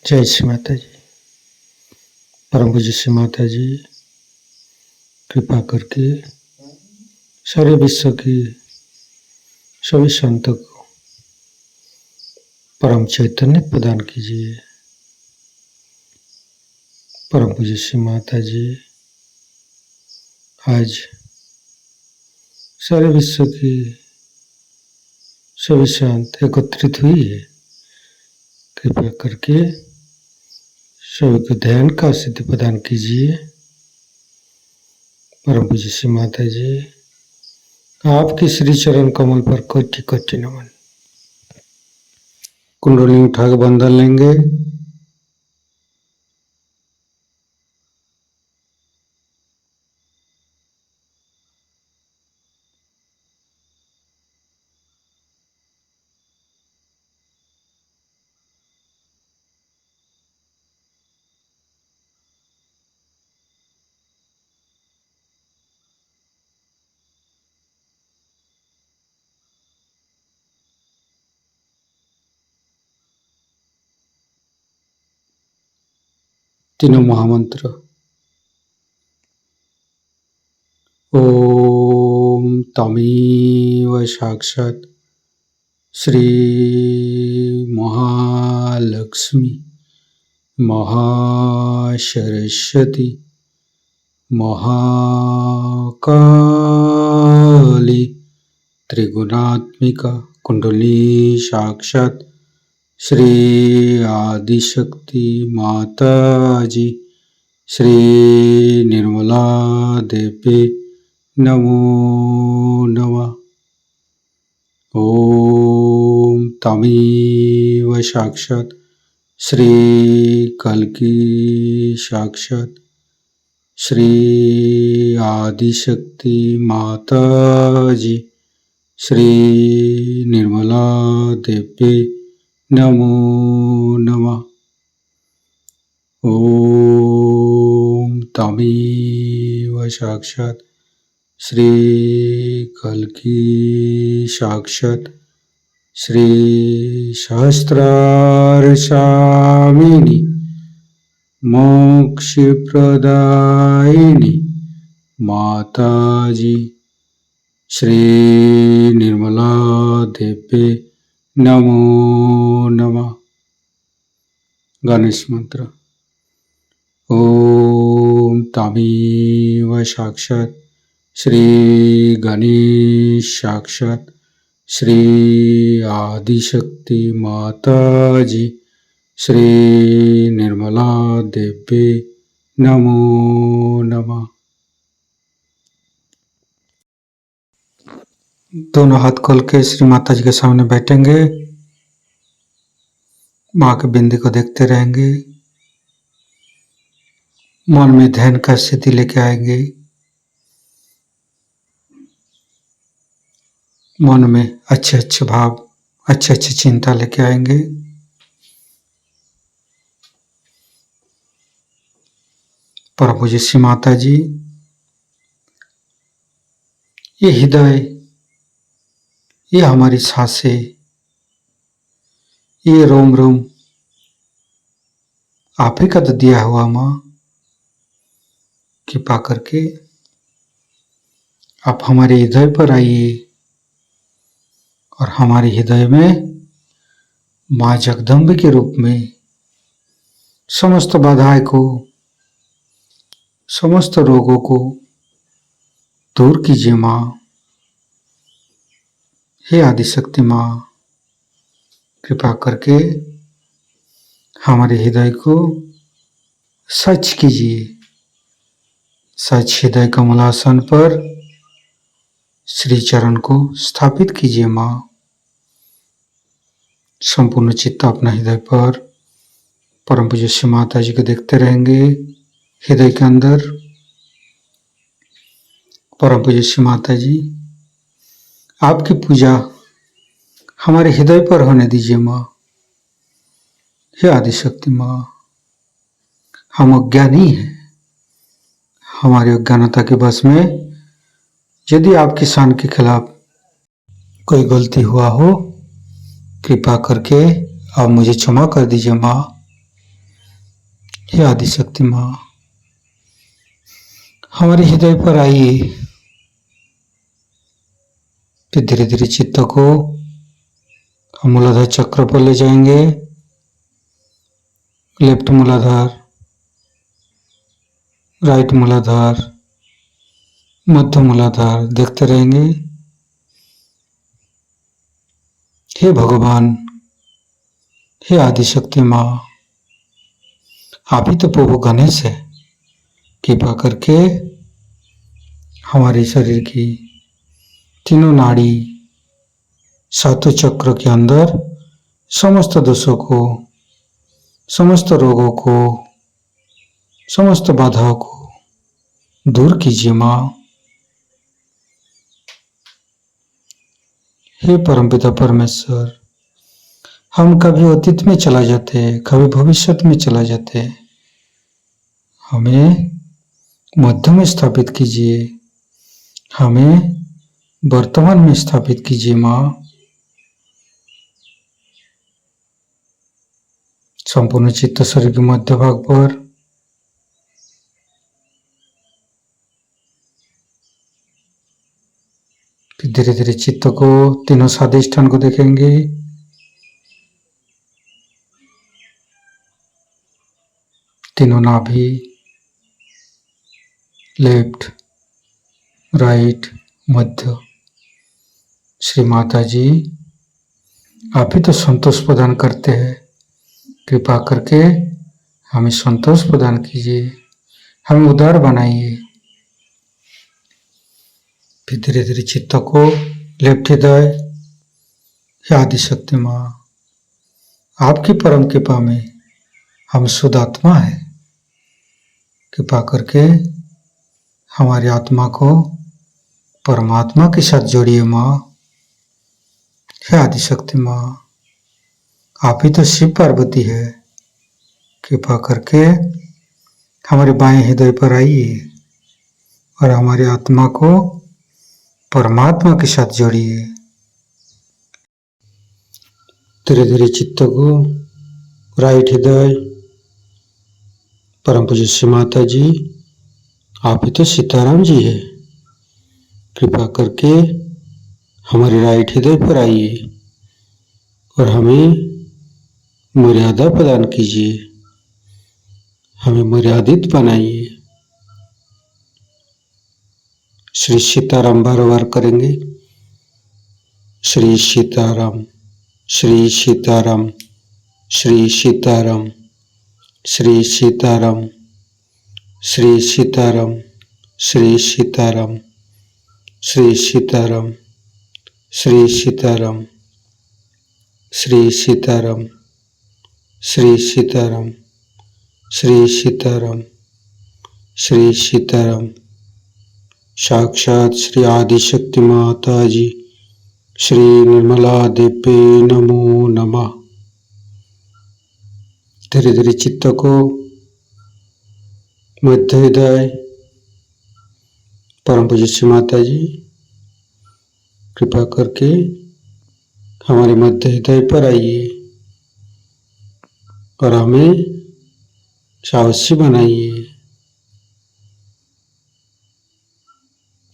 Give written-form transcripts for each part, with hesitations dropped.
जय श्री माता जी। परम पूज्य श्री माता जी कृपा करके सारे विश्व की सभी संतों को परम चैतन्य प्रदान कीजिए। परम पूज्य श्री माता जी आज सारे विश्व की सभी संत एकत्रित हुई है। कृपा करके सभी को ध्यान का सिद्धि प्रदान कीजिए। परम पूज्य श्री माता जी आपके श्री चरण कमल पर कोटि कोटि नमन। कुंडली उठा के बंधन लेंगे। तीनों महामंत्र। ओम तमेव साक्षात् श्री महालक्ष्मी महासरस्वती महाकाली त्रिगुणात्मिका कुंडली साक्षात् श्री आदिशक्ति माता जी श्री निर्मला देवी नमो नमः। ओम तमेव साक्षात् श्री कल्की साक्षात् श्री आदिशक्ति माता जी श्री निर्मला देवी नमो नमः। ओम तमेव साक्षात् श्री कल्की साक्षात् श्री सहस्रार स्वामिनी मोक्ष प्रदायिनी माता जी श्री निर्मला देवी नमो नमः। गणेश मंत्र। ओम तमेव साक्षात् श्री गणेश साक्षात् श्री आदिशक्ति माता जी श्री निर्मला देवी नमो नमः। दोनों हाथ खोल के श्री माता जी के सामने बैठेंगे। माँ के बिंदी को देखते रहेंगे। मन में ध्यान का स्थिति लेके आएंगे। मन में अच्छे अच्छे भाव अच्छे अच्छे चिंता लेके आएंगे। परम पूज्य श्री माता जी ये हृदय ये हमारी सांसें ये रोम रोम आप ही का तो दिया हुआ माँ। कृपा करके आप हमारे हृदय पर आइए और हमारे हृदय में माँ जगदम्बे के रूप में समस्त बाधाएं को समस्त रोगों को दूर कीजिए माँ। हे आदिशक्ति माँ कृपा करके हमारे हृदय को सच कीजिए। सच हृदय कमलासन पर श्री चरण को स्थापित कीजिए माँ। संपूर्ण चित्त अपना हृदय पर परम पूज्य श्री माता जी को देखते रहेंगे। हृदय के अंदर परम पूज्य श्री माता जी आपकी पूजा हमारे हृदय पर होने दीजिए माँ। हे आदिशक्ति माँ हम अज्ञानी हैं। हमारी अज्ञानता के बस में यदि आपकी शान के खिलाफ कोई गलती हुआ हो कृपा करके आप मुझे क्षमा कर दीजिए माँ। हे आदिशक्ति माँ, हमारे हृदय पर आइए। फिर धीरे धीरे चित्त को हम मूलाधार चक्र पर ले जाएंगे। लेफ्ट मूलाधार, राइट मूलाधार, मध्य मूलाधार देखते रहेंगे। हे भगवान, हे आदिशक्ति माँ, आप ही तो प्रभु गणेश है। कृपा करके हमारे शरीर की तीनों नाड़ी, सातों चक्र के अंदर समस्त दोषों को, समस्त रोगों को, समस्त बाधाओं को दूर कीजिए माँ। हे परमपिता परमेश्वर, हम कभी अतीत में चला जाते, कभी भविष्य में चला जाते, हमें मध्य में स्थापित कीजिए, हमें वर्तमान में स्थापित कीजिए माँ। संपूर्ण चित्त शरीर के मध्य भाग पर फिर धीरे धीरे चित्त को तीनों स्वादिष्ठान को देखेंगे। तीनों नाभि, लेफ्ट, राइट, मध्य। श्री माता जी, आप ही तो संतोष प्रदान करते हैं। कृपा करके हमें संतोष प्रदान कीजिए, हमें उदार बनाइए। फिर धीरे धीरे चित्त को लेफ्ट हृदय, आदिशक्ति माँ, आपकी परम कृपा में हम शुद्ध आत्मा है। कृपा करके हमारी आत्मा को परमात्मा के साथ जोड़िए माँ। हे आदिशक्ति माँ, आप ही तो शिव पार्वती है। कृपा करके हमारे बाएं हृदय पर आइए और हमारी आत्मा को परमात्मा के साथ जोड़िए। धीरे धीरे चित्त को राइट हृदय, परम पूज्य श्री माता जी, आप ही तो सीताराम जी है। कृपा करके हमारे राइट हृदय पर आइए और हमें मर्यादा प्रदान कीजिए, हमें मर्यादित बनाइए। श्री सीताराम बार बार करेंगे। श्री सीताराम, श्री सीताराम, श्री सीताराम, श्री सीताराम, श्री सीताराम, श्री सीताराम, श्री सीताराम, श्री सीताराम, श्री सीताराम, श्री सीताराम, श्री सीताराम, श्री सीताराम। साक्षात श्री आदिशक्ति माता जी, श्री निर्मला देवी नमो नमः। धीरे धीरे चित्त को मध्य हृदय, परम पूज्य श्री माता जी, कृपा करके हमारे मध्य हृदय पर आइए और हमें साहसी बनाइए।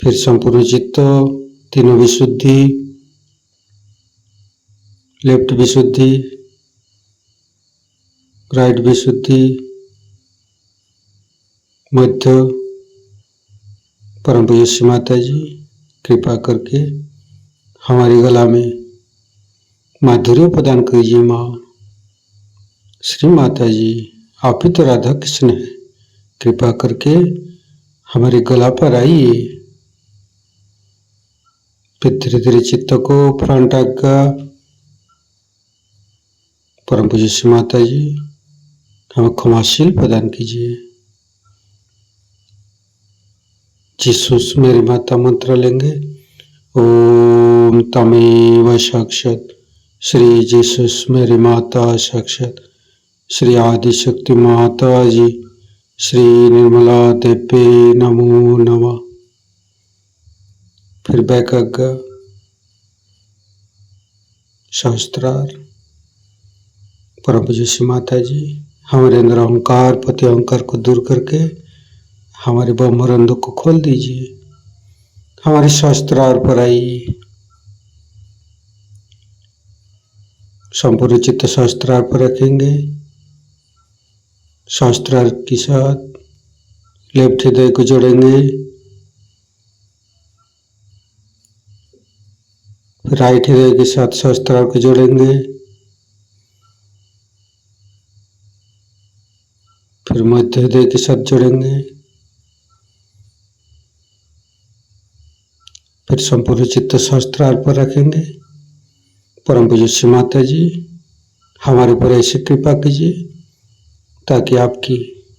फिर संपूर्ण चित्त, तीनों विशुद्धि, लेफ्ट विशुद्धि, राइट विशुद्धि, मध्य, परम पूज्य श्री माता जी, कृपा करके हमारी गला में माधुर्य प्रदान कीजिए माँ। श्री माता जी, आप ही तो राधा कृष्ण है। कृपा करके हमारे गला पर आइए। फिर धीरे धीरे चित्त को फ्रंट आज्ञा, परम पूज्य श्री माता जी, हमें क्षमाशील प्रदान कीजिए। जीसस मेरी माता मंत्र लेंगे। ओम तमेव साक्षात श्री जीसस मेरी माता साक्षात श्री आदिशक्ति माता जी, श्री निर्मला देवी नमो नमः। फिर बैक आज्ञा, सहस्त्रार, परम पूज्य श्री माता जी, हमारे अंदर अहंकार पति अहंकार को दूर करके हमारे ब्रह्मरंध्र को खोल दीजिए। हमारे शास्त्रार पर आइए, संपूर्ण चित्त शास्त्रार पर रखेंगे। शास्त्रार के साथ लेफ्ट हृदय को जोड़ेंगे, फिर राइट हृदय के साथ शास्त्रार को जोड़ेंगे, फिर मध्य हृदय के साथ जोड़ेंगे, फिर संपूर्ण चित्त शास्त्रार पर रखेंगे। परम पूज्य श्री माता जी हमारे ऊपर ऐसी कृपा कीजिए ताकि आपकी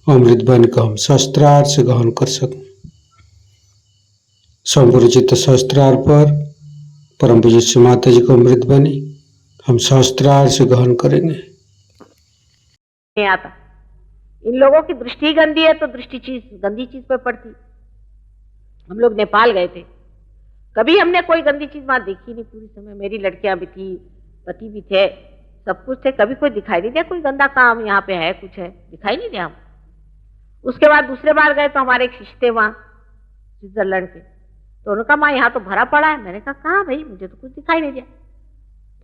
अमृत वाणी को हम शास्त्रार से ग्रहण कर सकें। संपूर्ण चित्त शास्त्रार पर परम पूज्य श्री माता जी को अमृत वाणी हम शास्त्रार से ग्रहण करेंगे। नहीं आता। इन लोगों की दृष्टि गंदी है तो दृष्टि गंदी चीज पर पड़ती। हम लोग नेपाल गए थे, कभी हमने कोई गंदी चीज वहां देखी नहीं। पूरी समय मेरी लड़कियां भी थी, पति भी थे, सब कुछ थे, कभी कोई दिखाई नहीं दिया कोई गंदा काम यहाँ पे है, कुछ है, दिखाई नहीं दिया हम। उसके बाद दूसरे बार गए तो हमारे एक शिष्य थे वहां स्विट्जरलैंड के, तो उन्होंने कहा माँ यहाँ तो भरा पड़ा है। मैंने कहा कहाँ भाई, मुझे तो कुछ दिखाई नहीं दिया।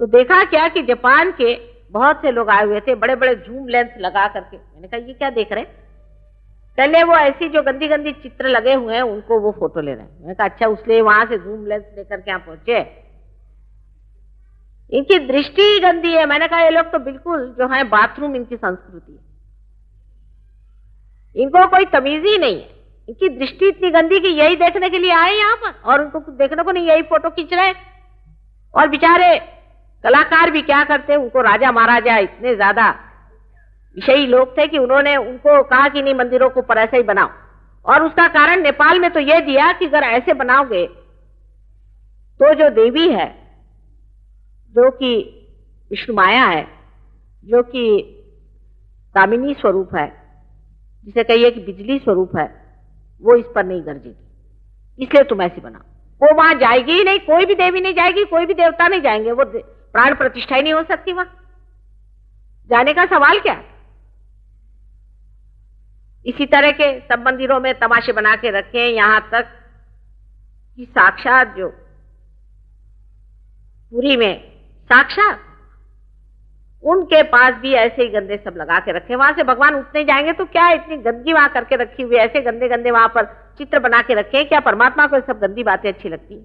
तो देखा क्या कि जापान के बहुत से लोग आए हुए थे, बड़े बड़े जूम लेंस लगा करके। मैंने कहा ये क्या देख रहे हैं? पहले वो ऐसी जो गंदी गंदी चित्र लगे हुए हैं उनको वो फोटो ले रहे हैं। मैंने कहा अच्छा, उसलिए वहां से जूम लेंस लेकर के यहाँ पहुंचे। इनकी दृष्टि गंदी है। मैंने कहा ये लोग तो बिल्कुल जो है बाथरूम इनकी संस्कृति है, इनको कोई तमीज ही नहीं है। इनकी दृष्टि इतनी गंदी कि यही देखने के लिए आए यहाँ पर, और उनको कुछ देखने को नहीं, यही फोटो खींच रहे हैं। और बेचारे कलाकार भी क्या करते हैं, उनको राजा महाराजा इतने ज्यादा विषयी लोग थे कि उन्होंने उनको कहा कि नहीं मंदिरों को पर ऐसे ही बनाओ। और उसका कारण नेपाल में तो यह दिया कि अगर ऐसे बनाओगे तो जो देवी है, जो कि विष्णु माया है, जो कि कामिनी स्वरूप है, जिसे कहिए कि बिजली स्वरूप है, वो इस पर नहीं गरजेगी। इसलिए तुम ऐसी बनाओ। वो वहां जाएगी ही नहीं, कोई भी देवी नहीं जाएगी, कोई भी देवता नहीं जाएंगे, वो प्राण प्रतिष्ठा ही नहीं हो सकती वहां। जाने का सवाल क्या? इसी तरह के सब मंदिरों में तमाशे बना के रखे हैं, यहां तक कि साक्षात जो पुरी में साक्षात उनके पास भी ऐसे ही गंदे सब लगा के रखे। वहां से भगवान उठने जाएंगे तो क्या इतनी गंदगी वहां करके रखी हुई है, ऐसे गंदे गंदे वहां पर चित्र बना के रखे हैं। क्या परमात्मा को सब गंदी बातें अच्छी लगती है?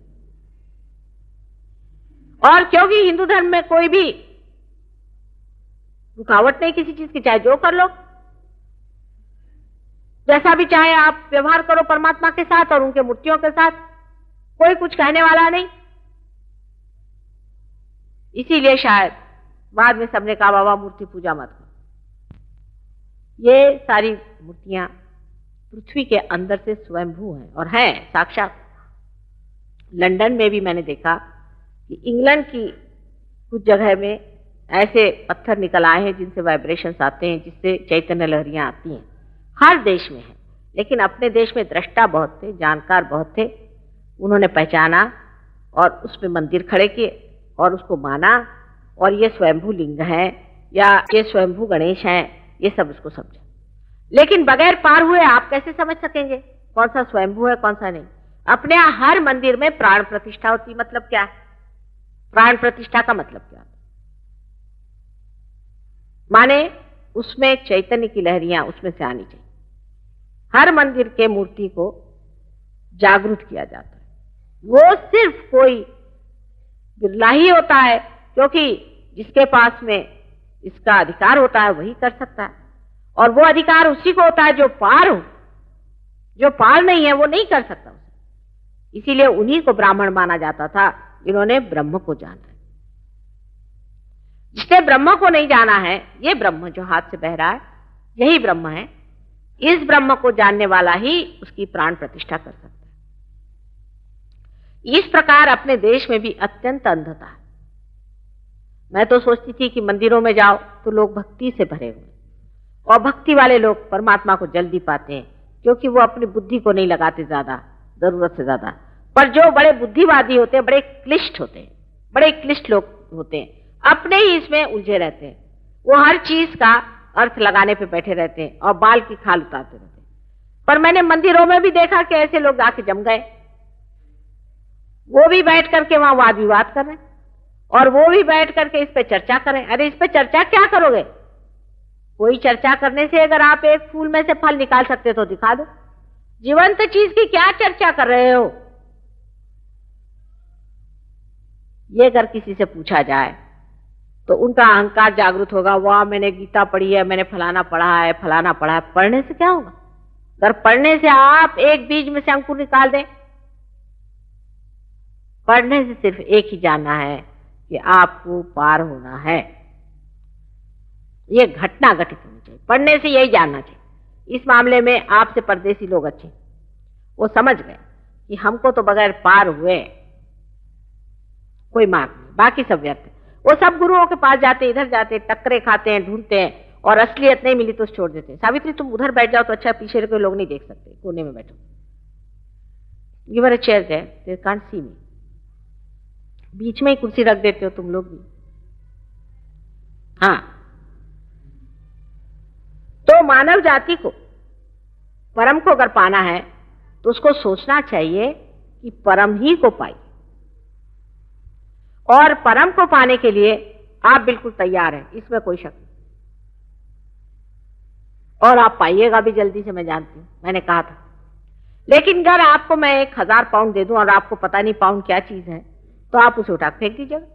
और क्योंकि हिंदू धर्म में कोई भी रुकावट नहीं किसी चीज की, चाहे जो कर लो, जैसा भी चाहे आप व्यवहार करो परमात्मा के साथ और उनके मूर्तियों के साथ, कोई कुछ कहने वाला नहीं। इसीलिए शायद बाद में सबने कहा बाबा मूर्ति पूजा मत करो। ये सारी मूर्तियां पृथ्वी के अंदर से स्वयंभू हैं और हैं साक्षात। लंदन में भी मैंने देखा कि इंग्लैंड की कुछ जगह में ऐसे पत्थर निकल आए हैं जिनसे वाइब्रेशंस आते हैं, जिससे चैतन्य लहरियां आती हैं। हर देश में है, लेकिन अपने देश में दृष्टा बहुत थे, जानकार बहुत थे। उन्होंने पहचाना और उसमें मंदिर खड़े किए और उसको माना, और ये स्वयंभू लिंग है या ये स्वयंभू गणेश हैं, ये सब उसको समझा। लेकिन बगैर पार हुए आप कैसे समझ सकेंगे कौन सा स्वयंभू है कौन सा नहीं? अपने हर मंदिर में प्राण प्रतिष्ठा होती। मतलब क्या है प्राण प्रतिष्ठा का मतलब? क्या माने उसमें चैतन्य की लहरियां उसमें से आनी चाहिए। हर मंदिर के मूर्ति को जागृत किया जाता है। वो सिर्फ कोई बिरला ही होता है, क्योंकि जिसके पास में इसका अधिकार होता है वही कर सकता है, और वो अधिकार उसी को होता है जो पार हो। जो पार नहीं है वो नहीं कर सकता उसे। इसीलिए उन्हीं को ब्राह्मण माना जाता था, इन्होंने ब्रह्म को जाना है। जिसने ब्रह्म को नहीं जाना है, ये ब्रह्म जो हाथ से बह रहा है यही ब्रह्म है। इस ब्रह्म को जानने वाला ही उसकी प्राण प्रतिष्ठा कर सकता है। इस प्रकार अपने देश में भी अत्यंत अंधता है। मैं तो सोचती थी कि मंदिरों में जाओ तो लोग भक्ति से भरे हुए, और भक्ति वाले लोग परमात्मा को जल्दी पाते हैं, क्योंकि वो अपनी बुद्धि को नहीं लगाते ज्यादा, जरूरत से ज्यादा। पर जो बड़े बुद्धिवादी होते हैं, बड़े क्लिष्ट होते हैं, बड़े क्लिष्ट लोग होते हैं, अपने ही इसमें उलझे रहते हैं। वो हर चीज का अर्थ लगाने पे बैठे रहते हैं और बाल की खाल उतारते रहते हैं। पर मैंने मंदिरों में भी देखा कि ऐसे लोग आके जम गए, वो भी बैठ करके वहां वाद विवाद कर रहे हैं और वो भी बैठ करके इस पे चर्चा करें। अरे इस पे चर्चा क्या करोगे? कोई चर्चा करने से अगर आप एक फूल में से फल निकाल सकते तो दिखा दो। जीवंत चीज की क्या चर्चा कर रहे हो? ये अगर किसी से पूछा जाए तो उनका अहंकार जागृत होगा। वाह, मैंने गीता पढ़ी है, मैंने फलाना पढ़ा है, फलाना पढ़ा है। पढ़ने से क्या होगा? अगर पढ़ने से आप एक बीज में से अंकुर निकाल दें, पढ़ने से सिर्फ एक ही जानना है कि आपको पार होना है। ये घटना घटित होनी चाहिए, पढ़ने से यही जानना चाहिए। इस मामले में आपसे परदेसी लोग अच्छे, वो समझ गए कि हमको तो बगैर पार हुए कोई मार्ग नहीं, बाकी सब व्यर्थ है। वो सब गुरुओं के पास जाते, इधर जाते, टक्करे खाते हैं, ढूंढते हैं और असलियत नहीं मिली तो छोड़ देते हैं। सावित्री, तुम उधर बैठ जाओ तो अच्छा, पीछे कोई लोग नहीं देख सकते, कोने में बैठो। Give a chair there, they can't see me. बीच में ही कुर्सी रख देते हो तुम लोग भी। हाँ, तो मानव जाति को, परम को अगर पाना है तो उसको सोचना चाहिए कि परम ही को पाई, और परम को पाने के लिए आप बिल्कुल तैयार हैं, इसमें कोई शक नहीं। और आप पाइएगा भी जल्दी से, मैं जानती हूं, मैंने कहा था। लेकिन अगर आपको मैं 1000 पाउंड दे दूं और आपको पता नहीं पाउंड क्या चीज है, तो आप उसे उठा फेंक दीजिएगा।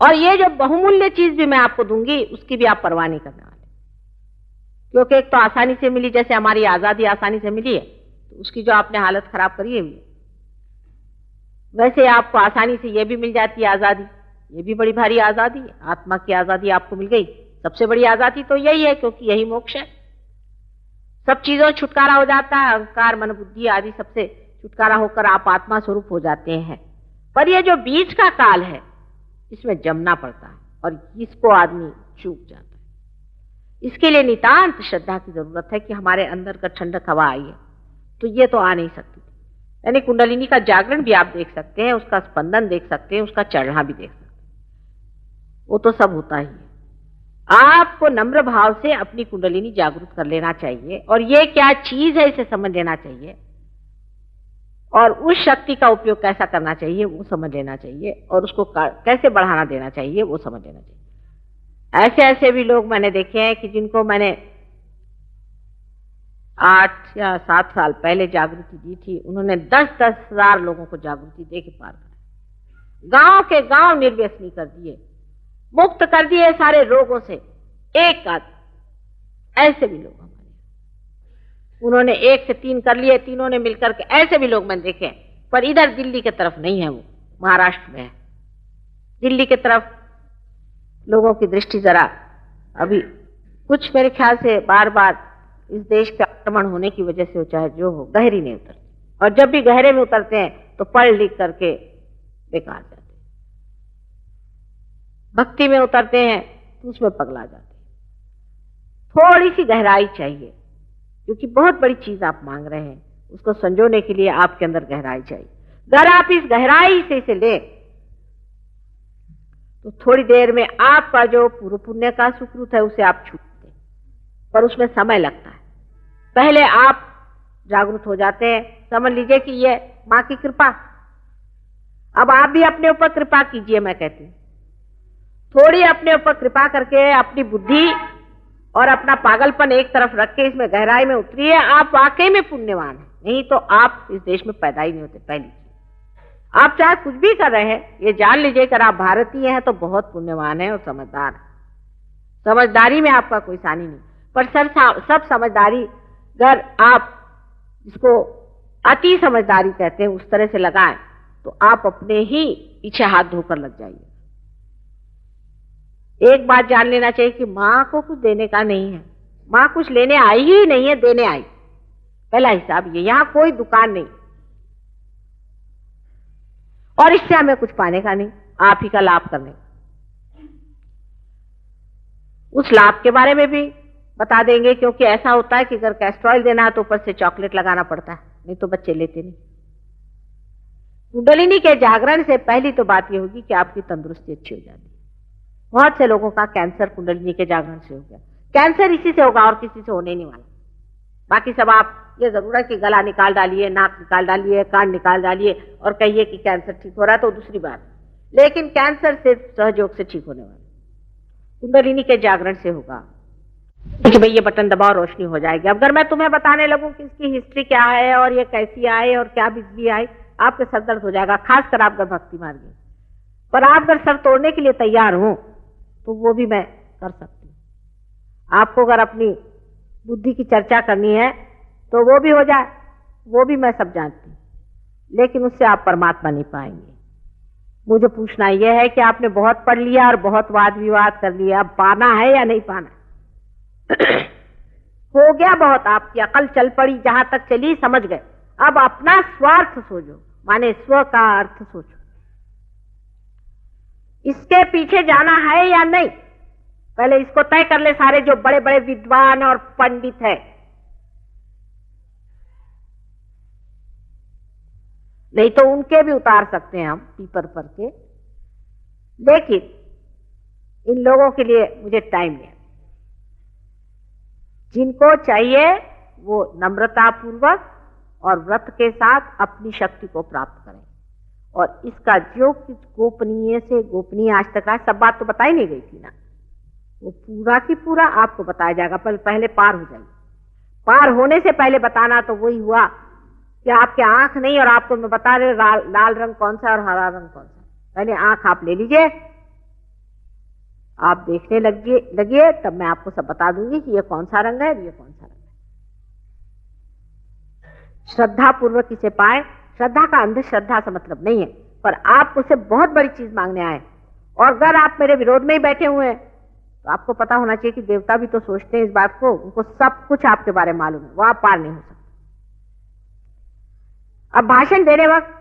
और ये जो बहुमूल्य चीज भी मैं आपको दूंगी, उसकी भी आप परवाह नहीं करने वाले, क्योंकि एक तो आसानी से मिली, जैसे हमारी आजादी आसानी से मिली है, तो उसकी जो आपने हालत खराब करी है, वैसे आपको आसानी से ये भी मिल जाती है आजादी। ये भी बड़ी भारी आजादी है, आत्मा की आजादी आपको मिल गई। सबसे बड़ी आजादी तो यही है, क्योंकि यही मोक्ष है। सब चीजों से छुटकारा हो जाता है, अहंकार, मन, बुद्धि आदि सबसे छुटकारा होकर आप आत्मा स्वरूप हो जाते हैं। पर ये जो बीच का काल है, इसमें जमना पड़ता है और इसको आदमी चूक जाता है। इसके लिए नितांत श्रद्धा की जरूरत है कि हमारे अंदर का ठंडक हवा आई है, तो ये तो आ नहीं सकती। यानी कुंडलिनी का जागरण भी आप देख सकते हैं, उसका स्पंदन देख सकते हैं, उसका चढ़ना भी देख सकते हैं, वो तो सब होता ही है। आपको नम्र भाव से अपनी कुंडलिनी जागृत कर लेना चाहिए और ये क्या चीज है इसे समझ लेना चाहिए, और उस शक्ति का उपयोग कैसा करना चाहिए वो समझ लेना चाहिए, और उसको कैसे बढ़ाना देना चाहिए वो समझ लेना चाहिए। ऐसे ऐसे भी लोग मैंने देखे हैं कि जिनको मैंने 8 या 7 साल पहले जागृति दी थी, उन्होंने 10-10 हजार लोगों को जागृति दे के पार करा, गांव के गांव निर्व्यसनी कर दिए, मुक्त कर दिए सारे रोगों से। एक आध ऐसे भी लोग हमारे, उन्होंने 1 से 3 कर लिए, तीनों ने मिलकर के, ऐसे भी लोग मैंने देखे। पर इधर दिल्ली की तरफ नहीं है, वो महाराष्ट्र में है। दिल्ली की तरफ लोगों की दृष्टि जरा अभी कुछ, मेरे ख्याल से बार बार इस देश के आक्रमण होने की वजह से हो, चाहे जो हो, गहरी नहीं उतरते, और जब भी गहरे में उतरते हैं तो पढ़ लिख करके बेकार जाते हैं। भक्ति में उतरते हैं तो उसमें पगला जाते हैं। थोड़ी सी गहराई चाहिए, क्योंकि बहुत बड़ी चीज आप मांग रहे हैं, उसको संजोने के लिए आपके अंदर गहराई चाहिए। अगर आप इस गहराई से इसे ले तो थोड़ी देर में आपका जो पूर्व पुण्य का सुकृत है उसे आप छूटते हैं, पर उसमें समय लगता है। पहले आप जागरूक हो जाते हैं, समझ लीजिए कि ये मां की कृपा। अब आप भी अपने ऊपर कृपा कीजिए, मैं कहती हूं, थोड़ी अपने ऊपर कृपा करके अपनी बुद्धि और अपना पागलपन एक तरफ रख के इसमें गहराई में उतरिए। आप वाकई में पुण्यवान हैं, नहीं तो आप इस देश में पैदा ही नहीं होते। पहली आप चाहे कुछ भी कर रहे हैं, ये जान लीजिए कि आप भारतीय हैं तो बहुत पुण्यवान हैं और समझदार हैं। समझदारी में आपका कोई सानी नहीं, पर सब समझदारी अगर आप इसको अति समझदारी कहते हैं उस तरह से लगाएं तो आप अपने ही पीछे हाथ धोकर लग जाइए। एक बात जान लेना चाहिए कि मां को कुछ देने का नहीं है, मां कुछ लेने आई ही नहीं है, देने आई। पहला हिसाब ये, यहां कोई दुकान नहीं और इससे हमें कुछ पाने का नहीं, आप ही का लाभ करने। उस लाभ के बारे में भी बता देंगे, क्योंकि ऐसा होता है कि अगर कैस्ट्रॉल देना है तो ऊपर से चॉकलेट लगाना पड़ता है, नहीं तो बच्चे लेते नहीं। कुंडलिनी के जागरण से पहली तो बात यह होगी कि आपकी तंदुरुस्ती अच्छी हो जाती है। बहुत से लोगों का कैंसर कुंडलिनी के जागरण से हो गया। कैंसर इसी से होगा और किसी से होने नहीं वाला। बाकी सब आप ये जरूर है कि गला निकाल डालिए, नाक निकाल डालिए, कान निकाल डालिए और कहिए कि कैंसर ठीक हो रहा है, तो दूसरी बात। लेकिन कैंसर सिर्फ सहयोग से ठीक होने वाला, कुंडलिनी के जागरण से होगा कि भाई ये बटन दबाओ, रोशनी हो जाएगी। अब अगर मैं तुम्हें बताने लगूं कि इसकी हिस्ट्री क्या है और ये कैसी आए और क्या बिजली आई, आपके सर दर्द हो जाएगा, खासकर आप अगर भक्ति मार्ग में। पर आप अगर सर तोड़ने के लिए तैयार हो तो वो भी मैं कर सकती हूँ। आपको अगर अपनी बुद्धि की चर्चा करनी है तो वो भी हो जाए, वो भी मैं सब जानती हूँ, लेकिन उससे आप परमात्मा नहीं पाएंगे। मुझे पूछना यह है कि आपने बहुत पढ़ लिया और बहुत वाद विवाद कर लिया, अब पाना है या नहीं पाना? हो गया बहुत, आपकी अकल चल पड़ी, जहां तक चली समझ गए। अब अपना स्वार्थ सोचो, माने स्व का अर्थ सोचो, इसके पीछे जाना है या नहीं, पहले इसको तय कर ले। सारे जो बड़े बड़े विद्वान और पंडित है, नहीं तो उनके भी उतार सकते हैं हम पीपर पर के, लेकिन इन लोगों के लिए मुझे टाइम नहीं। जिनको चाहिए वो नम्रता पूर्वक और व्रत के साथ अपनी शक्ति को प्राप्त करें। और इसका जो कुछ गोपनीय से गोपनीय आज तक है, सब बात तो बताई नहीं गई थी ना, वो पूरा की पूरा आपको बताया जाएगा। पहले पार हो जाइए। पार होने से पहले बताना तो वही हुआ कि आपके आंख नहीं, और आपको मैं बता रहे लाल रंग कौन सा और हरा रंग कौन सा। पहले आंख आप ले लीजिए, आप देखने लगिए, तब मैं आपको सब बता दूंगी कि ये कौन सा रंग है, ये कौन सा रंग है। श्रद्धा पूर्वक इसे पाए। श्रद्धा का अंधश्रद्धा से मतलब नहीं है, पर आप मुझसे बहुत बड़ी चीज मांगने आए, और अगर आप मेरे विरोध में ही बैठे हुए हैं तो आपको पता होना चाहिए कि देवता भी तो सोचते हैं इस बात को, उनको सब कुछ आपके बारे में मालूम है, वो आप पार नहीं हो सकते। अब भाषण देने वक्त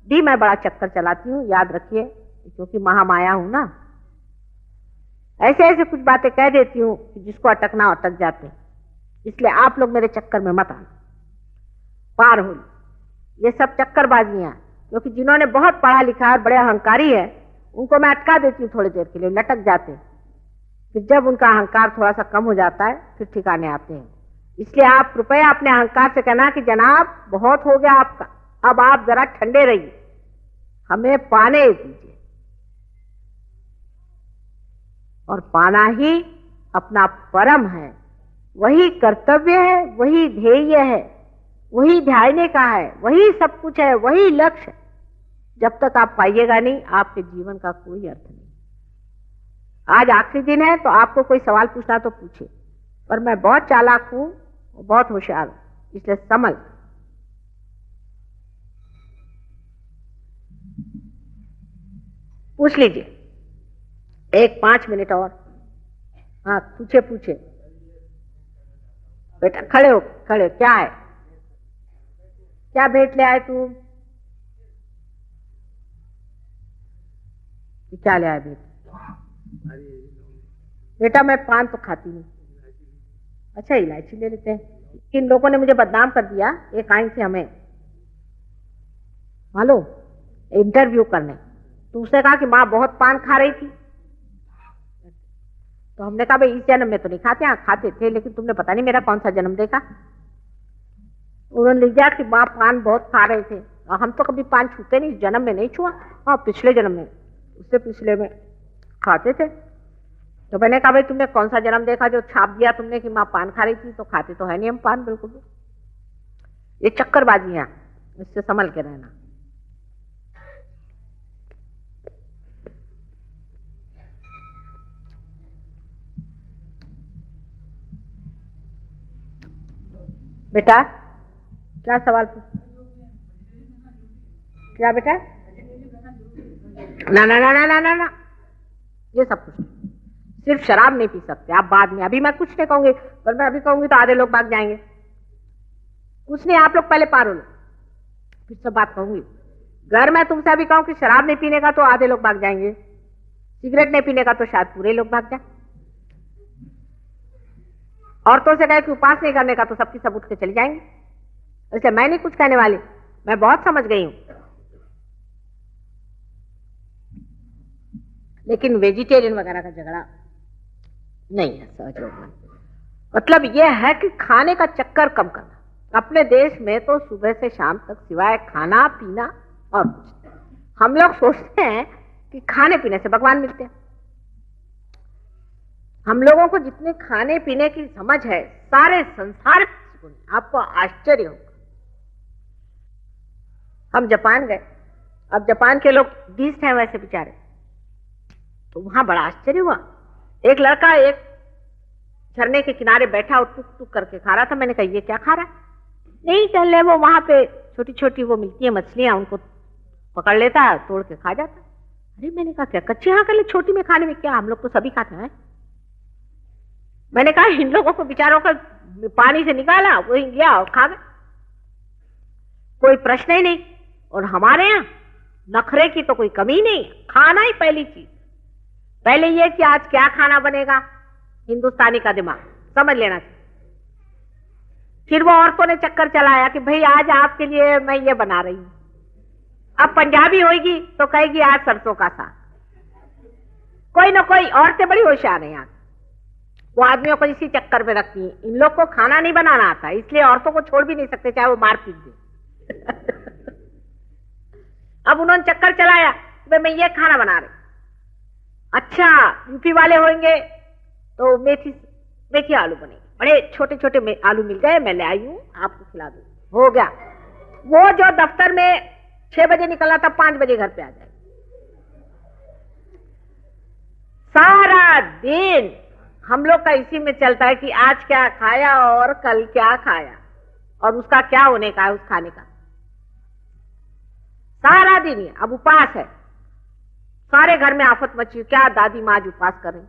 भी मैं बड़ा चक्कर चलाती हूँ, याद रखिए, क्योंकि महामाया हूं ना। ऐसे ऐसे कुछ बातें कह देती हूँ कि जिसको अटकना अटक जाते, इसलिए आप लोग मेरे चक्कर में मत आना, पार हो। ये सब चक्करबाजियां, क्योंकि जिन्होंने बहुत पढ़ा लिखा है, बड़े अहंकारी है, उनको मैं अटका देती हूँ थोड़ी देर के लिए, लटक जाते। फिर जब उनका अहंकार थोड़ा सा कम हो जाता है फिर ठिकाने आते हैं। इसलिए आप कृपया अपने अहंकार से कहना कि जनाब बहुत हो गया आपका, अब आप जरा ठंडे रहिए, हमें पाने दीजिए। और पाना ही अपना परम है, वही कर्तव्य है, वही ध्येय है, वही ध्यान का है, वही सब कुछ है, वही लक्ष्य है। जब तक आप पाइएगा नहीं, आपके जीवन का कोई अर्थ नहीं। आज आखिरी दिन है तो आपको कोई सवाल पूछना तो पूछे, पर मैं बहुत चालाक हूं, बहुत होशियार हूं, इसलिए समझ। पूछ लीजिए, एक 5 मिनट और। हाँ पूछे बेटा, खड़े हो, खड़े। क्या है, क्या भेंट ले आए तू? क्या ले आए भेंट? बेटा मैं पान तो खाती नहीं। अच्छा इलायची ले लेते हैं। इन लोगों ने मुझे बदनाम कर दिया। एक आई थी हमें मालूम इंटरव्यू करने, तो उसने कहा कि माँ बहुत पान खा रही थी। तो हमने कहा भाई इस जन्म में तो नहीं खाते, हाँ खाते थे, लेकिन तुमने पता नहीं मेरा कौन सा जन्म देखा। उन्होंने लिखा कि माँ पान बहुत खा रहे थे, और हम तो कभी पान छूते नहीं, इस जन्म में नहीं छुआ, हाँ पिछले जन्म में, उससे पिछले में खाते थे। तो मैंने कहा भाई तुमने कौन सा जन्म देखा जो छाप दिया तुमने कि माँ पान खा रही थी? तो खाते तो है नहीं हम पान बिल्कुल भी। ये चक्करबाजियां, इससे संभल के रहना। बेटा क्या सवाल पूछ? क्या बेटा? ना ना ना ना ना ना ना, ये सब कुछ सिर्फ शराब नहीं पी सकते आप बाद में। अभी मैं कुछ नहीं कहूंगी, पर मैं अभी कहूंगी तो आधे लोग भाग जाएंगे। कुछ नहीं, आप लोग पहले पार हो लो, फिर सब बात कहूंगी। घर मैं तुमसे अभी कहूं कि शराब नहीं पीने का तो आधे लोग भाग जाएंगे, सिगरेट नहीं पीने का तो शायद पूरे लोग भाग जाए, औरतों से कहे कि उपास नहीं करने का तो सबकी सब उठ के चली जाएंगे। इसलिए मैं नहीं कुछ कहने वाली, मैं बहुत समझ गई हूं। लेकिन वेजिटेरियन वगैरह का झगड़ा नहीं है सहयोग में। मतलब यह है कि खाने का चक्कर कम करना। अपने देश में तो सुबह से शाम तक सिवाय खाना पीना और कुछ नहीं। हम लोग सोचते हैं कि खाने पीने से भगवान मिलते हैं। हम लोगों को जितने खाने पीने की समझ है सारे संसार में, आपको आश्चर्य होगा। हम जापान गए, अब जापान के लोग 20 हैं वैसे बेचारे, तो वहां बड़ा आश्चर्य हुआ। एक लड़का एक झरने के किनारे बैठा और टुक टुक करके खा रहा था। मैंने कहा ये क्या खा रहा है? नहीं चल ले, वो वहां पे छोटी छोटी वो मिलती है मछलियां, उनको पकड़ लेता है, तोड़ के खा जाता। अरे मैंने कहा क्या कच्ची हाँ कर ले, छोटी में खाने में क्या, हम लोग तो सभी खाते हैं। मैंने कहा इन लोगों को बेचारों का पानी से निकाला, वही लिया और खा गए, कोई प्रश्न ही नहीं। और हमारे यहाँ नखरे की तो कोई कमी नहीं, खाना ही पहली चीज। पहले ये कि आज क्या खाना बनेगा, हिंदुस्तानी का दिमाग समझ लेना चाहिए। फिर वो औरतों ने चक्कर चलाया कि भाई आज आपके लिए मैं ये बना रही हूं। अब पंजाबी होगी तो कहेगी आज सरसों का साग। कोई ना कोई औरतें बड़ी होशियार हैं यहाँ, वो आदमियों को इसी चक्कर में रखती हैं। इन लोग को खाना नहीं बनाना आता, इसलिए औरतों को छोड़ भी नहीं सकते चाहे वो मार पीट दे। अब उन्होंने चक्कर चलाया कि मैं ये खाना बना रही। अच्छा यूपी वाले होंगे तो मेथी आलू बनेंगे, बड़े छोटे छोटे आलू मिल गए, मैं ले आई हूं आपको खिला दूं। हो गया। वो जो दफ्तर में 6 बजे निकला था 5 बजे घर पे आ जाए। सारा दिन हम लोग का इसी में चलता है कि आज क्या खाया और कल क्या खाया और उसका क्या होने का है उस खाने का। सारा दिन ही। अब उपवास है, सारे घर में आफत मची। क्या दादी माँ आज उपवास कर रही,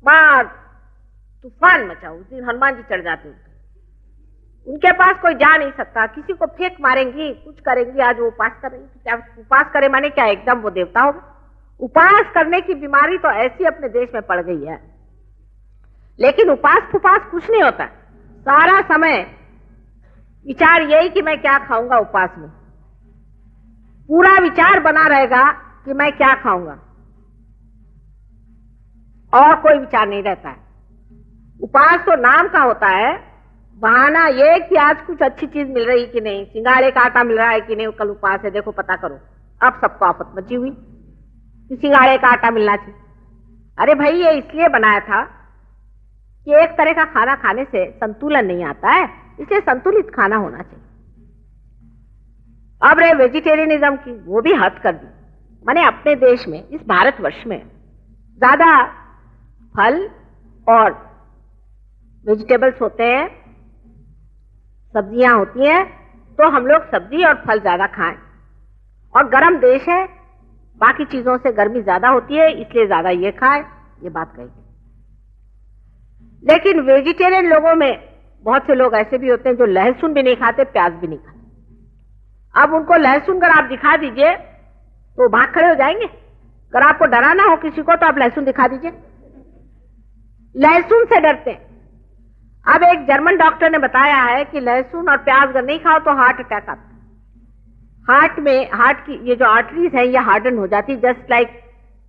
बाहर तूफान मचा। उस दिन हनुमान जी चढ़ जाते हैं, उनके पास कोई जा नहीं सकता, किसी को फेंक मारेंगी, कुछ करेंगी। आज वो उपवास कर रही, क्या उपवास करे माने क्या एकदम वो देवता होगा? उपवास करने की बीमारी तो ऐसी अपने देश में पड़ गई है। लेकिन उपवास कुछ नहीं होता, सारा समय विचार यही कि मैं क्या खाऊंगा। उपवास में पूरा विचार बना रहेगा कि मैं क्या खाऊंगा, और कोई विचार नहीं रहता है। उपवास तो नाम का होता है, बहाना ये कि आज कुछ अच्छी चीज मिल रही कि नहीं, सिंगाड़े का आटा मिल रहा है कि नहीं, कल उपवास है देखो पता करो। अब सबको आफत मची हुई कि सिंगाड़े का आटा मिलना चाहिए। अरे भाई ये इसलिए बनाया था कि एक तरह का खाना खाने से संतुलन नहीं आता है, इसलिए संतुलित खाना होना चाहिए। अब रहे वेजिटेरियनिज्म की, वो भी हद कर दी। माने अपने देश में, इस भारतवर्ष में ज्यादा फल और वेजिटेबल्स होते हैं, सब्जियां होती हैं, तो हम लोग सब्जी और फल ज्यादा खाएं। और गर्म देश है, बाकी चीजों से गर्मी ज्यादा होती है, इसलिए ज्यादा ये खाएं, ये बात कही। लेकिन वेजिटेरियन लोगों में बहुत से लोग ऐसे भी होते हैं जो लहसुन भी नहीं खाते, प्याज भी नहीं खाते। अब उनको लहसुन अगर आप दिखा दीजिए तो भाग खड़े हो जाएंगे। अगर आपको डराना हो किसी को तो आप लहसुन दिखा दीजिए, लहसुन से डरते हैं। अब एक जर्मन डॉक्टर ने बताया है कि लहसुन और प्याज अगर नहीं खाओ तो हार्ट अटैक आता है। हार्ट की ये जो आर्टरीज है ये हार्डन हो जाती है, जस्ट लाइक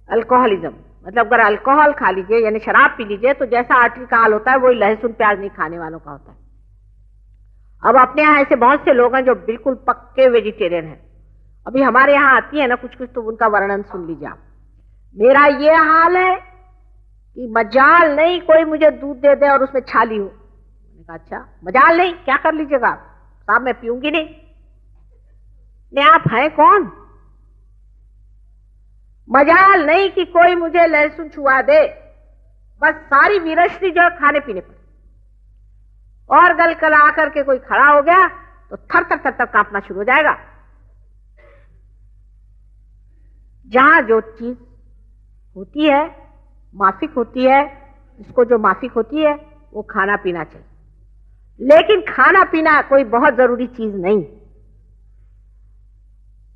अल्कोहलिज्म। मतलब अगर अल्कोहल खा लीजिए यानी शराब पी लीजिए तो जैसा आर्टरी का हाल होता है वही लहसुन प्याज नहीं खाने वालों का होता है। अब अपने यहाँ ऐसे बहुत से लोग हैं जो बिल्कुल पक्के वेजिटेरियन हैं। अभी हमारे यहाँ आती है ना कुछ कुछ, तो उनका वर्णन सुन लीजिए आप। मेरा ये हाल है कि मजाल नहीं कोई मुझे दूध दे दे और उसमें छाली हो। मैंने कहा अच्छा मजाल नहीं, क्या कर लीजिएगा आप? साहब मैं पीऊंगी नहीं। ने आप हैं कौन? मजाल नहीं कि कोई मुझे लहसुन छुआ दे, बस सारी विरस्ती जो खाने पीने पर। और गल कल आकर के कोई खड़ा हो गया तो थर थर थर थर कांपना शुरू हो जाएगा। जहां जो चीज होती है माफिक होती है, जिसको जो माफिक होती है वो खाना पीना चाहिए। लेकिन खाना पीना कोई बहुत जरूरी चीज नहीं।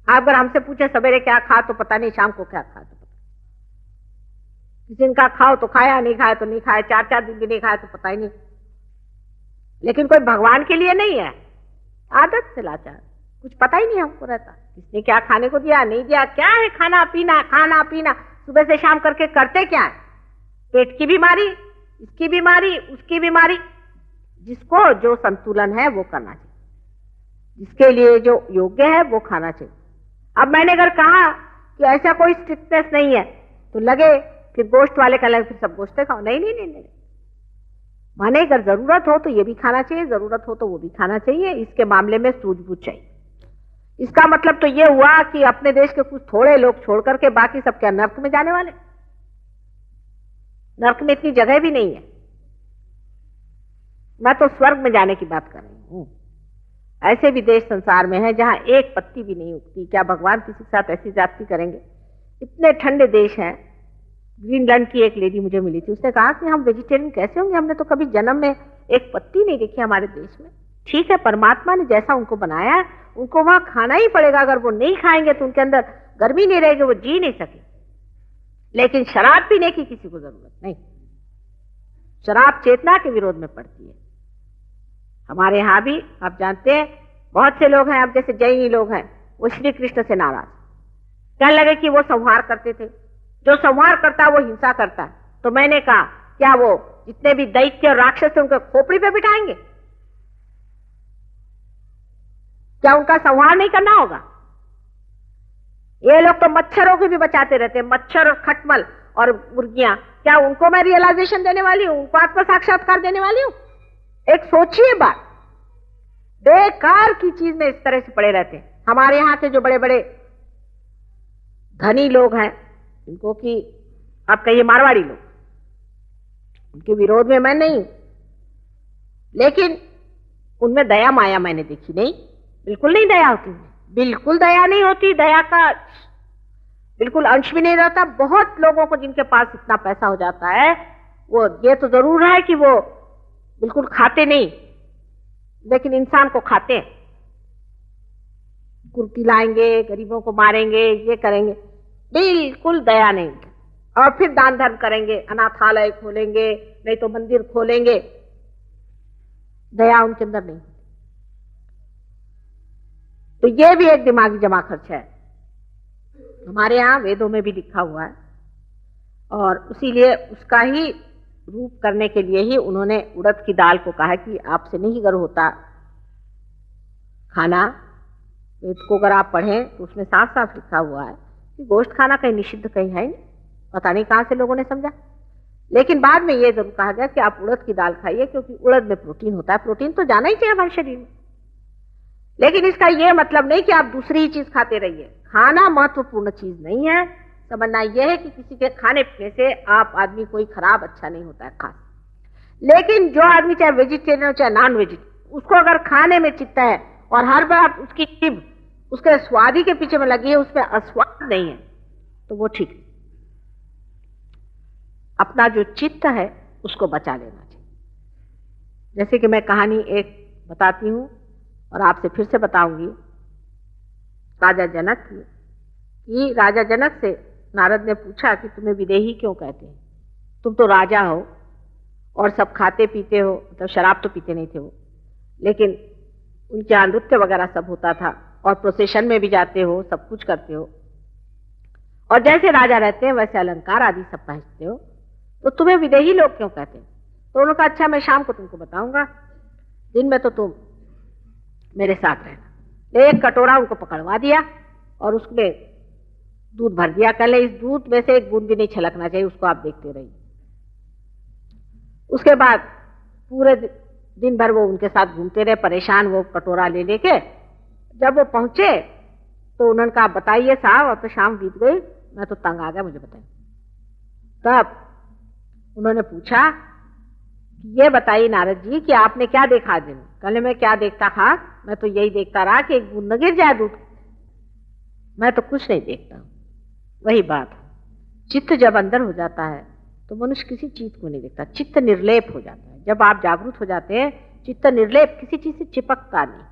आप अगर हमसे पूछे सवेरे क्या खा तो पता नहीं, शाम को क्या खा तो पता। किसी दिन का खाओ तो खाया, नहीं खाया तो नहीं खाया, 4-4 दिन भी नहीं खाया तो पता ही नहीं। लेकिन कोई भगवान के लिए नहीं है, आदत से लाचार, कुछ पता ही नहीं हमको रहता किसने क्या खाने को दिया नहीं दिया। क्या है खाना पीना? खाना पीना सुबह से शाम करके करते क्या है? पेट की बीमारी, इसकी बीमारी, उसकी बीमारी। जिसको जो संतुलन है वो करना चाहिए, जिसके लिए जो योग्य है वो खाना चाहिए। अब मैंने अगर कहा कि ऐसा कोई स्ट्रिक्टनेस नहीं है तो लगे फिर गोश्त वाले का लगे फिर सब गोश्त खाओ। नहीं नहीं नहीं नहीं, माने अगर जरूरत हो तो ये भी खाना चाहिए, जरूरत हो तो वो भी खाना चाहिए। इसके मामले में सूझबूझ चाहिए। इसका मतलब तो ये हुआ कि अपने देश के कुछ थोड़े लोग छोड़ करके बाकी सब क्या नर्क में जाने वाले? नर्क में इतनी जगह भी नहीं है। मैं तो स्वर्ग में जाने की बात कर रही हूं। ऐसे भी देश संसार में है जहां एक पत्ती भी नहीं उगती। क्या भगवान किसी के साथ ऐसी जाति करेंगे? इतने ठंडे देश हैं। ग्रीनलैंड की एक लेडी मुझे मिली थी, उसने कहा कि हम वेजिटेरियन कैसे होंगे, हमने तो कभी जन्म में एक पत्ती नहीं देखी हमारे देश में। ठीक है, परमात्मा ने जैसा उनको बनाया उनको वहां खाना ही पड़ेगा। अगर वो नहीं खाएंगे तो उनके अंदर गर्मी नहीं रहेगी, वो जी नहीं सके। लेकिन शराब पीने की किसी को जरूरत नहीं। शराब चेतना के विरोध में पड़ती है। हमारे यहां भी आप जानते हैं बहुत से लोग हैं, अब जैसे जैनी लोग हैं, वो श्री कृष्ण से नाराज, कहने लगे कि वो संहार करते थे। जो संहार करता है वो हिंसा करता है। तो मैंने कहा क्या वो जितने भी दैत्य और राक्षस थे उनके खोपड़ी पे बिठाएंगे? क्या उनका संहार नहीं करना होगा? ये लोग तो मच्छरों को भी बचाते रहते हैं, मच्छर और खटमल और मुर्गियां। क्या उनको मैं रियलाइजेशन देने वाली हूं? उनको आत्म साक्षात्कार देने वाली हूं? एक सोचिए बात, बेकार की चीज में इस तरह से पड़े रहते हैं। हमारे यहां के जो बड़े बड़े धनी लोग हैं, इनको कि आप कहिए मारवाड़ी लोग, उनके विरोध में मैं नहीं, लेकिन उनमें दया माया मैंने देखी नहीं। बिल्कुल नहीं दया होती, बिल्कुल दया नहीं होती। दया का बिल्कुल अंश भी नहीं रहता। बहुत लोगों को जिनके पास इतना पैसा हो जाता है, वो ये तो जरूर है कि वो बिल्कुल खाते नहीं, लेकिन इंसान को खाते हैं। कुर्ती लाएंगे, गरीबों को मारेंगे, ये करेंगे, बिल्कुल दया नहीं। और फिर दान धर्म करेंगे, अनाथालय खोलेंगे, नहीं तो मंदिर खोलेंगे। दया उनके अंदर नहीं। तो ये भी एक दिमागी जमा खर्च है। हमारे यहाँ वेदों में भी लिखा हुआ है, और इसीलिए उसका ही रूप करने के लिए ही उन्होंने उड़द की दाल को कहा कि आपसे नहीं अगर होता खाना। वेद को अगर आप पढ़ें तो उसमें साफ साफ लिखा हुआ है कि गोश्त खाना कहीं निषिद्ध कहीं है नहीं। पता नहीं कहां से लोगों ने समझा, लेकिन बाद में ये जरूर कहा गया कि आप उड़द की दाल खाइए, क्योंकि उड़द में प्रोटीन होता है। प्रोटीन तो जाना ही चाहिए हमारे शरीर में, लेकिन इसका यह मतलब नहीं कि आप दूसरी ही चीज खाते रहिए। खाना महत्वपूर्ण चीज नहीं है। समझना यह है कि किसी के खाने पीने से आप आदमी कोई खराब अच्छा नहीं होता है खास। लेकिन जो आदमी चाहे वेजिटेरियन हो चाहे नॉन वेजिटेरियन, उसको अगर खाने में चित्त है और हर बार उसकी जीभ उसके स्वाद ही के पीछे में लगी है, उसमें अस्वाद नहीं है, तो वो ठीक है। अपना जो चित्त है उसको बचा लेना चाहिए। जैसे कि मैं कहानी एक बताती हूं और आपसे फिर से बताऊंगी, राजा जनक की। कि राजा जनक से नारद ने पूछा कि तुम्हें विदेही क्यों कहते हैं? तुम तो राजा हो और सब खाते पीते हो, मतलब शराब तो पीते नहीं थे वो, लेकिन उनके यहाँ नृत्य वगैरह सब होता था और प्रोसेशन में भी जाते हो, सब कुछ करते हो, और जैसे राजा रहते हैं वैसे अलंकार आदि सब पहनते हो, तो तुम्हें विदेही लोग क्यों कहते हैं? तो उन्होंने कहा अच्छा मैं शाम को तुमको बताऊंगा, दिन में तो तुम मेरे साथ रहना। एक कटोरा उनको पकड़वा दिया और उसमें दूध भर दिया। कल इस दूध में से एक बूंद भी नहीं छलकना चाहिए, उसको आप देखते रहिए। उसके बाद पूरे दिन भर वो उनके साथ घूमते रहे, परेशान, वो कटोरा ले लेके। जब वो पहुंचे तो उन्होंने कहा बताइए साहब, अब तो शाम बीत गई, मैं तो तंग आ गया, मुझे बताइए। तब उन्होंने पूछा ये बताइए नारद जी कि आपने क्या देखा दिन? कल मैं क्या देखता था, मैं तो यही देखता रहा कि एक बूंद न गिर जाए दूध। मैं तो कुछ नहीं देखता। वही बात, चित्त जब अंदर हो जाता है तो मनुष्य किसी चीज को नहीं देखता, चित्त निर्लेप हो जाता है। जब आप जागरूक हो जाते हैं, चित्त निर्लेप, किसी चीज से चिपकता नहीं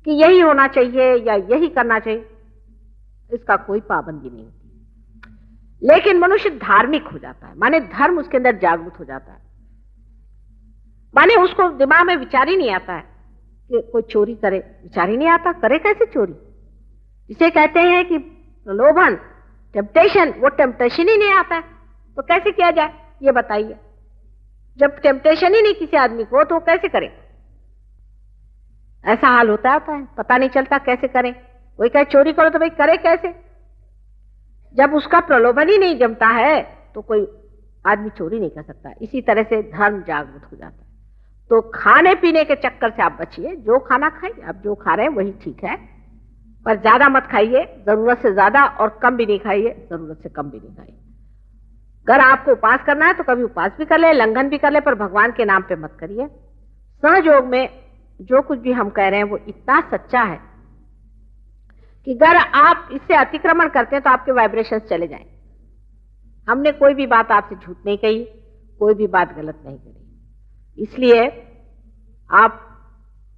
कि यही होना चाहिए या यही करना चाहिए, इसका कोई पाबंदी नहीं होती। लेकिन मनुष्य धार्मिक हो जाता है, माने धर्म उसके अंदर जागरूक हो जाता है, माने उसको दिमाग में विचार ही नहीं आता है कि कोई चोरी करे, विचार ही नहीं आता, करे कैसे चोरी। इसे कहते हैं कि प्रलोभन, टेम्पटेशन, वो टेम्पटेशन ही नहीं आता है तो कैसे किया जाए ये बताइए। जब टेम्पटेशन ही नहीं किसी आदमी को तो वो कैसे करे? ऐसा हाल होता है, पता नहीं चलता कैसे करें। कोई कहे चोरी करो तो भाई करे कैसे? जब उसका प्रलोभन ही नहीं जमता है तो कोई आदमी चोरी नहीं कर सकता। इसी तरह से धर्म जागृत हो जाता है। तो खाने पीने के चक्कर से आप बचिए, जो खाना खाइए, आप जो खा रहे हैं वही ठीक है, पर ज्यादा मत खाइए, जरूरत से ज्यादा, और कम भी नहीं खाइए, जरूरत से कम भी नहीं खाइए। अगर आपको उपास करना है तो कभी उपास भी कर ले, लंघन भी कर ले, पर भगवान के नाम पे मत करिए। सहयोग में जो कुछ भी हम कह रहे हैं वो इतना सच्चा है कि अगर आप इससे अतिक्रमण करते हैं तो आपके वाइब्रेशंस चले जाएंगे। हमने कोई भी बात आपसे झूठ नहीं कही, कोई भी बात गलत नहीं करी। इसलिए आप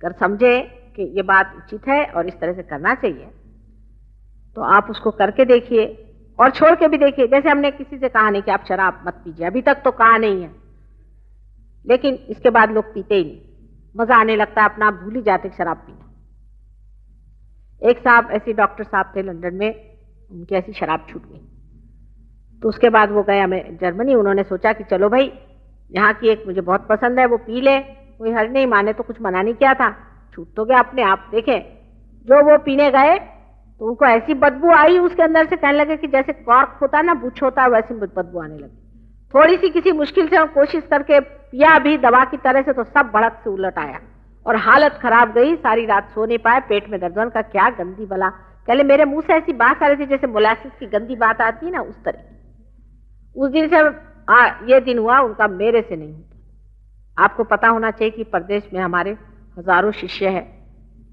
अगर समझे कि ये बात उचित है और इस तरह से करना चाहिए तो आप उसको करके देखिए और छोड़ के भी देखिए। जैसे हमने किसी से कहा नहीं कि आप शराब मत पीजिए, अभी तक तो कहा नहीं है, लेकिन इसके बाद लोग पीते ही नहीं, मजा आने लगता है, अपना आप भूल ही जाते शराब पीना। एक साहब ऐसे डॉक्टर साहब थे लंदन में, उनकी ऐसी शराब छूट गई तो उसके बाद वो गए हमें जर्मनी। उन्होंने सोचा कि चलो भाई, यहाँ की एक मुझे बहुत पसंद है, वो पी ले, कोई हर्ज नहीं, माने तो कुछ मना नहीं किया था, छूट तो गया अपने आप। देखे जो वो पीने गए तो उनको ऐसी बदबू आई उसके अंदर से, कहने लगे कि जैसे कॉर्क होता है ना, बुछ होता है, वैसी बदबू आने लगी। थोड़ी सी किसी मुश्किल से कोशिश करके पिया भी दवा की तरह से तो सब भड़क से उलट आया और हालत खराब गई। सारी रात सो नहीं पाए, पेट में दर्द का क्या गंदी बला। कहले मेरे मुंह से ऐसी बात आ रही थी जैसे मोलासिस की गंदी बात आती है ना, उस तरह। उस दिन से ये दिन हुआ उनका, मेरे से नहीं होता। आपको पता होना चाहिए कि प्रदेश में हमारे हजारों शिष्य हैं,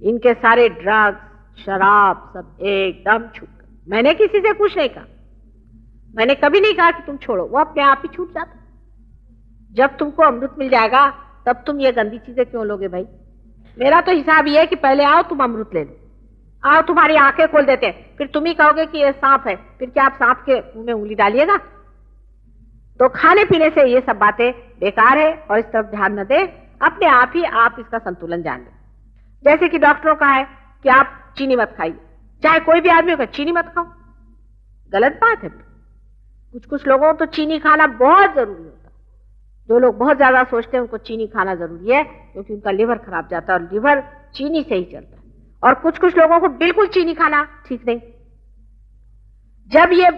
इनके सारे ड्रग्स शराब सब एकदम छूट गए। मैंने किसी से कुछ नहीं कहा, मैंने कभी नहीं कहा कि तुम छोड़ो, वो अपने आप ही छूट जाता। जब तुमको अमृत मिल जाएगा तब तुम ये गंदी चीजें क्यों लोगे भाई? मेरा तो हिसाब ये है कि पहले आओ तुम अमृत ले लो, आओ तुम्हारी आंखें खोल देते हैं, फिर तुम ही कहोगे कि ये सांप है, फिर क्या आप सांप के मुंह में उंगली डालिएगा? तो खाने पीने से ये सब बातें बेकार है और इस तरफ ध्यान न दे, अपने आप ही आप इसका संतुलन जान लें। जैसे कि डॉक्टरों का है कि आप चीनी मत खाइए, चाहे कोई भी आदमी होगा चीनी मत खाओ, गलत बात है। कुछ कुछ लोगों को तो चीनी खाना बहुत जरूरी होता है। जो लोग बहुत ज्यादा सोचते हैं उनको चीनी खाना जरूरी है क्योंकि उनका लिवर खराब जाता है और लिवर चीनी से ही चलता है। और कुछ कुछ लोगों को बिल्कुल चीनी खाना ठीक नहीं। जब ये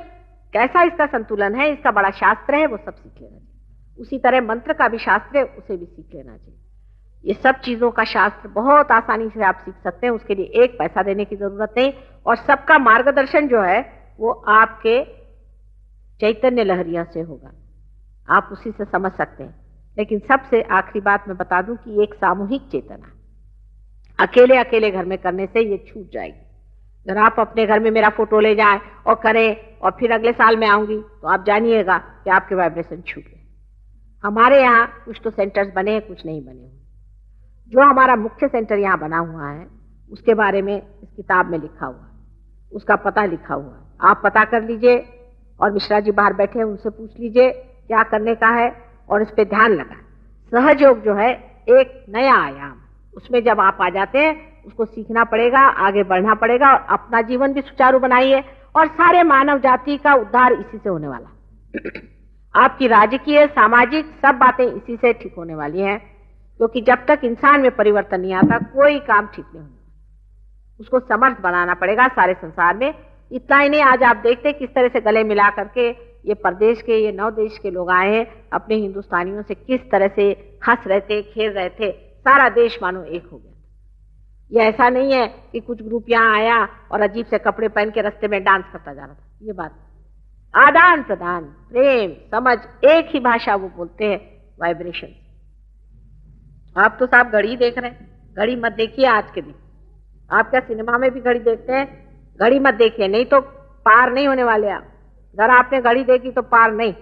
कैसा इसका संतुलन है, इसका बड़ा शास्त्र है, वो सब सीख लेना चाहिए। उसी तरह मंत्र का भी शास्त्र है, उसे भी सीख लेना चाहिए। ये सब चीजों का शास्त्र बहुत आसानी से आप सीख सकते हैं, उसके लिए एक पैसा देने की जरूरत नहीं। और सबका मार्गदर्शन जो है वो आपके चैतन्य लहरिया से होगा, आप उसी से समझ सकते हैं। लेकिन सबसे आखिरी बात मैं बता दूं कि एक सामूहिक चेतना अकेले अकेले घर में करने से ये छूट जाएगी। अगर आप अपने घर में मेरा फोटो ले जाएं और करें और फिर अगले साल में आऊंगी तो आप जानिएगा कि आपके वाइब्रेशन छूट गए। हमारे यहाँ कुछ तो सेंटर्स बने हैं, कुछ नहीं बने हुए। जो हमारा मुख्य सेंटर यहाँ बना हुआ है उसके बारे में इस किताब में लिखा हुआ है, उसका पता लिखा हुआ है। आप पता कर लीजिए और मिश्रा जी बाहर बैठे हैं, उनसे पूछ लीजिए क्या करने का है और इस पे ध्यान लगाएं। सहयोग जो है एक नया आयाम, उसमें जब आप आ जाते हैं उसको सीखना पड़ेगा, आगे बढ़ना पड़ेगा और अपना जीवन भी सुचारू बनाइए और सारे मानव जाति का उद्धार इसी से होने वाला। आपकी राजकीय सामाजिक सब बातें इसी से ठीक होने वाली हैं, क्योंकि जब तक इंसान में परिवर्तन नहीं आता कोई काम ठीक नहीं होगा। उसको समर्थ बनाना पड़ेगा सारे संसार में। इतना ही नहीं, आज आप देखते किस तरह से गले मिला करके ये प्रदेश के, ये नौ देश के लोग आए हैं, अपने हिंदुस्तानियों से किस तरह से हंस रहे थे, खेल रहे थे, सारा देश मानो एक हो गया। ये ऐसा नहीं है कि कुछ ग्रुप यहाँ आया और अजीब से कपड़े पहन के रास्ते में डांस करता जा रहा था। ये बात आदान प्रदान, प्रेम, समझ, एक ही भाषा वो बोलते हैं, वाइब्रेशन। आप तो साहब घड़ी देख रहे हैं, घड़ी मत देखिए आज के दिन। आप क्या सिनेमा में भी घड़ी देखते हैं? घड़ी मत देखिए, नहीं तो पार नहीं होने वाले आप। अगर आपने घड़ी देखी तो पार नहीं।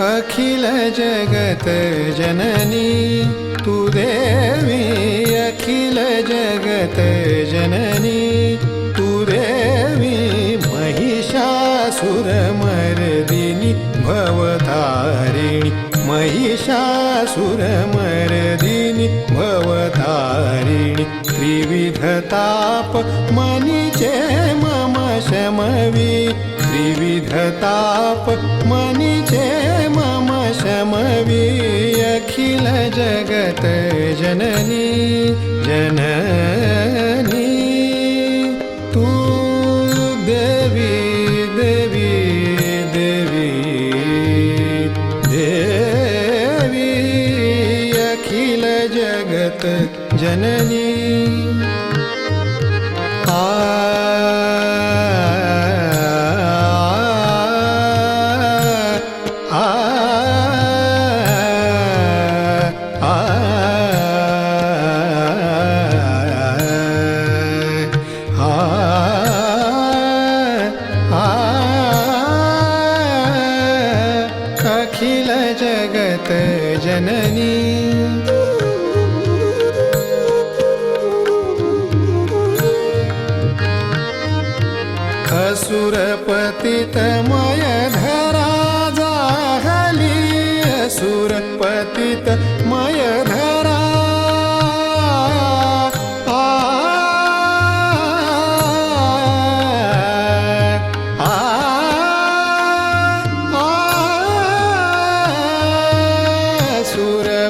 अखिल जगत जननी तू देवी, अखिल जगत जननी तू देवी, महिषासुरमर्दिनी भवतारिणी, महिषासुरमर्दिनी भवतारिणी, त्रिविधताप मनीचे मम शमवी, त्रिविधताप मनीचे मम शमवी, अखिल जगत जननी जननी तू देवी देवी देवी देवी, अखिल जगत जननी। अखिल जगत जननी असुर पतितमय धरा जाहली, असुर पतितमय धरा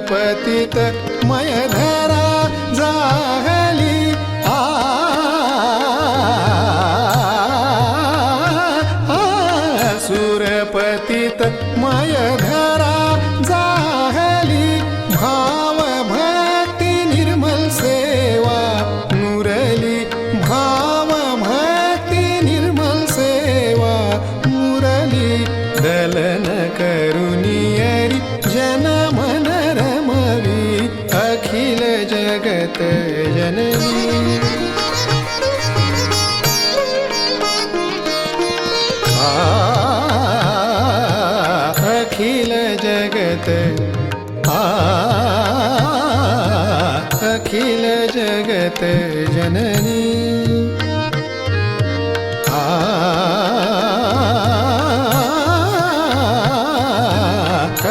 पतित मय धरा जाहली, सुरपतित मय धरा जाहली, भाव भक्ति निर्मल सेवा मुरली, भाव भक्ति निर्मल सेवा मुरली, दलन करुनियरी जन मन रमवी, अखिल जगत जननी। अखिल जगत अखिल जगत जननी,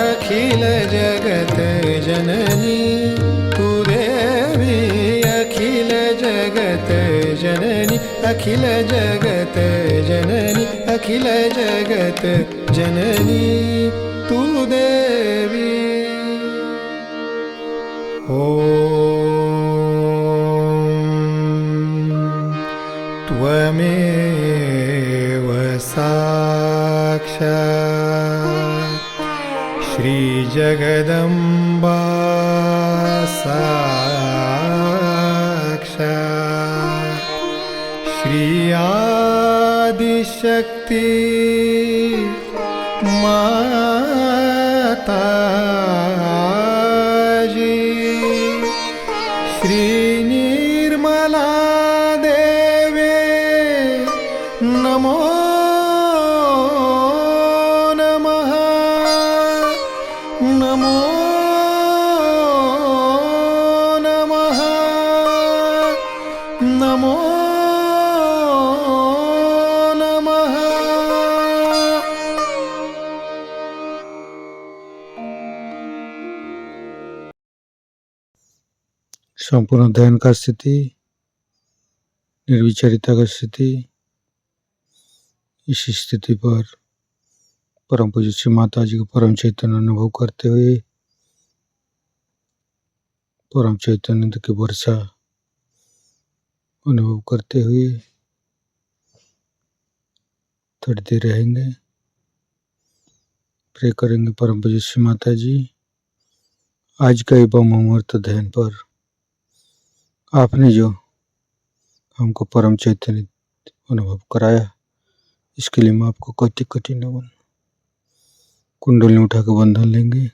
अखिल जगत जननी तू देवी, अखिल जगत जननी, अखिल जगत जननी, अखिल जगत जननी तू देवी। त्वमेव साक्षात् श्रीजगदम्बा साक्षात् श्री आदिशक्ति माताजी, श्री निर्मला देवे नमो नमः, नमो नमः, नमो नमः। संपूर्ण ध्यान का स्थिति, निर्विचारिता का स्थिति, इस स्थिति पर परम पूज्य श्री माता जी को परम चैतन्य अनुभव करते हुए परम चैतन्य की वर्षा अनुभव करते हुए थोड़ी देर रहेंगे। प्रे करेंगे परम पूज्य श्री माता जी, आज का एवं अमृत ध्यान पर आपने जो हमको परम चैतन्य अनुभव कराया, इसके लिए मैं आपको कोटि कोटि नमन। कुंडली उठा के बंधन लेंगे।